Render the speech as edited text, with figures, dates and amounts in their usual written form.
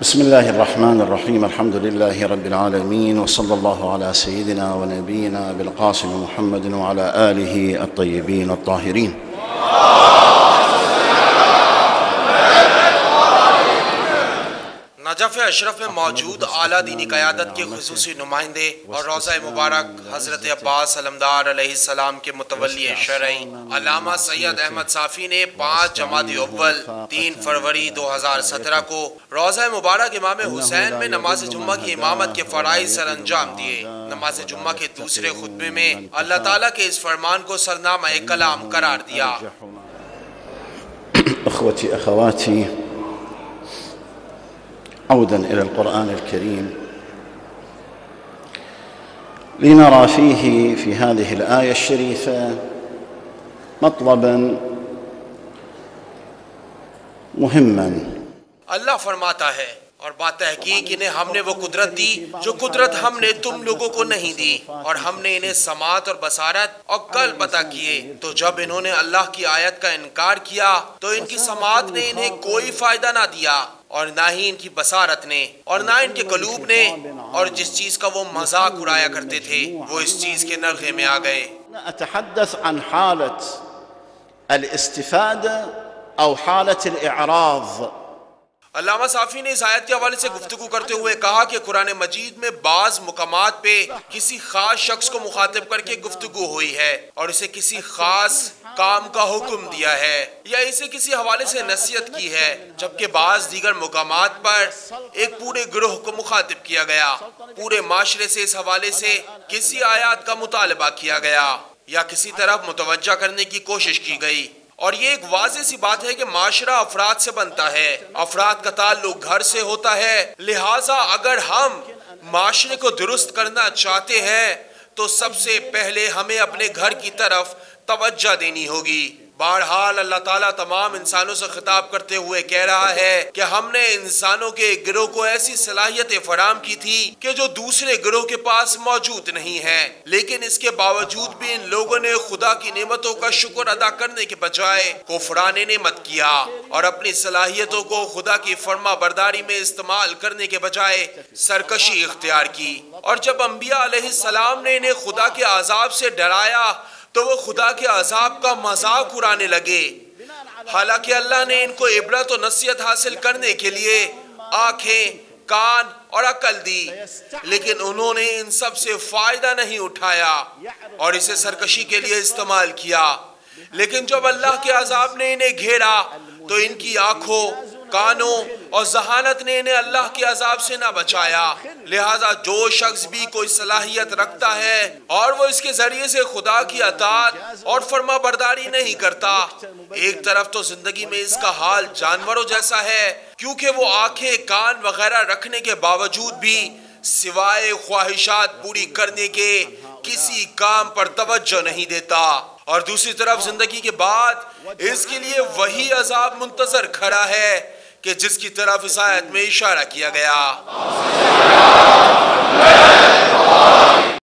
بسم الله الرحمن الرحيم. الحمد لله رب العالمين، وصلى الله على سيدنا ونبينا بالقاسم محمد وعلى آله الطيبين الطاهرين. نجف اشرف میں موجود اعلیٰ دینی قیادت کے خصوصی نمائندے اور روضہ مبارک حضرت عباس علمدار علیہ السلام کے متولی شرعی علامہ سید احمد صافی نے 5 جمادی اول 3 فروری 2017 کو روضہ مبارک امام حسین میں نماز جمعہ کی امامت کے فرائض سر انجام دیے۔ نماز جمعہ کے دوسرے خطبے میں اللہ تعالیٰ کے اس فرمان کو سرنامہ کلام قرار دیا۔ اخوتي اخواتي، عودا إلى القرآن الكريم لنرى فيه في هذه الآية الشريفة مطلبا مهما۔ اللہ فرماتا ہے، اور بات تحقیق انہیں ہم نے وہ قدرت دی جو قدرت ہم نے تم لوگوں کو نہیں دی، اور ہم نے انہیں سماعت اور بصارت اور قلب عطا کیے۔ تو جب انہوں نے اللہ کی آیت کا انکار کیا تو ان کی سماعت نے انہیں کوئی فائدہ نہ دیا، اور نہ ہی ان کی بصارت نے، اور نہ ان کے قلوب نے، اور جس چیز کا وہ مذاق اڑایا کرتے تھے وہ اس چیز کے نرغے میں آ گئے۔ أتحدث عن حالة الاستفادة أو حالة الإعراض۔ علامہ صافی نے اس آیت کے حوالے سے گفتگو کرتے ہوئے کہا کہ قرآن مجید میں بعض مقامات پہ کسی خاص شخص کو مخاطب کر کے گفتگو ہوئی ہے اور اسے کسی خاص کام کا حکم دیا ہے یا اسے کسی حوالے سے نصیحت کی ہے، جبکہ بعض دیگر مقامات پر ایک پورے گروہ کو مخاطب کیا گیا، پورے معاشرے سے اس حوالے سے کسی آیات کا مطالبہ کیا گیا یا کسی طرف متوجہ کرنے کی کوشش کی گئی۔ اور یہ ایک واضح سی بات ہے کہ معاشرہ افراد سے بنتا ہے، افراد کا تعلق گھر سے ہوتا ہے، لہٰذا اگر ہم معاشرے کو درست کرنا چاہتے ہیں تو سب سے پہلے ہمیں اپنے گھر کی طرف توجہ دینی ہوگی۔ بہرحال اللہ تعالیٰ تمام انسانوں سے خطاب کرتے ہوئے کہہ رہا ہے کہ ہم نے انسانوں کے ایک گروہ کو ایسی صلاحیتیں فراہم کی تھی کہ جو دوسرے گروہ کے پاس موجود نہیں ہے، لیکن اس کے باوجود بھی ان لوگوں نے خدا کی نعمتوں کا شکر ادا کرنے کے بجائے کفران نعمت کیا اور اپنی صلاحیتوں کو خدا کی فرما برداری میں استعمال کرنے کے بجائے سرکشی اختیار کی۔ اور جب انبیاء علیہ السلام نے انہیں خدا کے عذاب سے ڈرایا تو وہ خدا کے عذاب کا مذاق اڑانے لگے، حالانکہ اللہ نے ان کو عبرت و نصیحت حاصل کرنے کے لیے آنکھیں، کان اور عقل دی، لیکن انہوں نے ان سب سے فائدہ نہیں اٹھایا اور اسے سرکشی کے لیے استعمال کیا۔ لیکن جب اللہ کے عذاب نے انہیں گھیرا تو ان کی آنکھوں، کانوں اور ذہانت نے انہیں اللہ کے عذاب سے نہ بچایا۔ لہٰذا جو شخص بھی کوئی صلاحیت رکھتا ہے اور وہ اس کے ذریعے سے خدا کی اطاعت اور فرما برداری نہیں کرتا، ایک طرف تو زندگی میں اس کا حال جانوروں جیسا ہے، کیونکہ وہ آنکھیں، کان وغیرہ رکھنے کے باوجود بھی سوائے خواہشات پوری کرنے کے کسی کام پر توجہ نہیں دیتا، اور دوسری طرف زندگی کے بعد اس کے لیے وہی عذاب منتظر کھڑا ہے کہ جس کی طرف اس آیت میں اشارہ کیا گیا۔